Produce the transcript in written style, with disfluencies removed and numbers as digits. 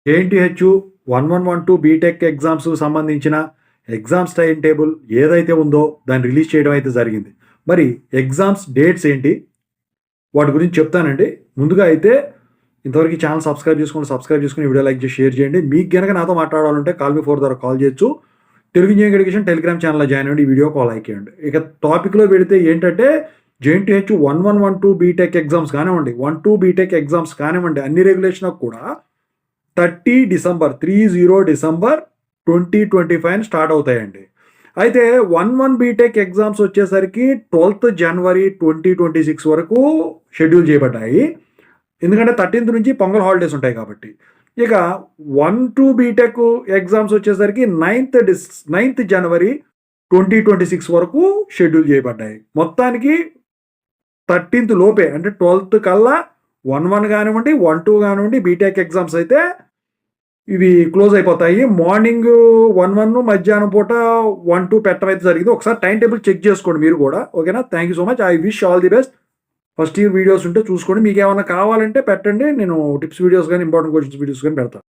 JNTH 1112 BTech exams సంబంధించిన exams time table ఏదైతే ఉందో దాన్ని రిలీజ్ చేయడం అయితే జరిగింది. మరి ఎగ్జామ్స్ డేట్స్ ఏంటి వాటి గురించి చెప్తానండి. ముందుగా అయితే ఇంతవరకు ఛానల్ సబ్స్క్రైబ్ చేసుకుని వీడియో లైక్ చేసి షేర్ చేయండి. మీకు కనుక నాతో మాట్లాడాలంటే కాల్ మీ 4 ద్వారా కాల్ చేయొచ్చు. తెలుగు ఇంజనీరింగ్ ఎడ్యుకేషన్ టెలిగ్రామ్ ఛానల్లో జాయిన్ అవ్వండి. వీడియో కాల్ లైక్ చేయండి. ఇక టాపిక్లో పెడితే ఏంటంటే జేఎన్టీహెచ్ 1112 బీటెక్ ఎగ్జామ్స్ కానివ్వండి, 12 బీటెక్ ఎగ్జామ్స్ కానివ్వండి, అన్ని రెగ్యులేషన్ కూడా 30 డిసెంబర్ 2025 స్టార్ట్ అవుతాయండి. అయితే 11 బీటెక్ ఎగ్జామ్స్ వచ్చేసరికి 12th జనవరి 2026 వరకు షెడ్యూల్ చేయబడ్డాయి. ఎందుకంటే 13th నుంచి పొంగల్ హాలిడేస్ ఉంటాయి కాబట్టి. ఇక 12 బీటెక్ ఎగ్జామ్స్ వచ్చేసరికి 9th జనవరి 2026 వరకు షెడ్యూల్ చేయబడ్డాయి. మొత్తానికి 13th లోపే అంటే 12th కల్లా 11 కానివ్వండి, 12 కానివ్వండి బీటెక్ ఎగ్జామ్స్ అయితే ఇవి క్లోజ్ అయిపోతాయి. మార్నింగ్ 11, మధ్యాహ్నం పూట 12 పెట్టడం అయితే జరిగింది. ఒకసారి టైం టేబుల్ చెక్ చేసుకోండి మీరు కూడా. ఓకేనా? Thank you so much. I wish all the best. First year videos ఉంటే చూసుకోండి. మీకు ఏమైనా కావాలంటే పెట్టండి. నేను టిప్స్ వీడియోస్ కానీ, ఇంపార్టెంట్ క్వశ్చన్స్ వీడియోస్ కానీ పెడతాను.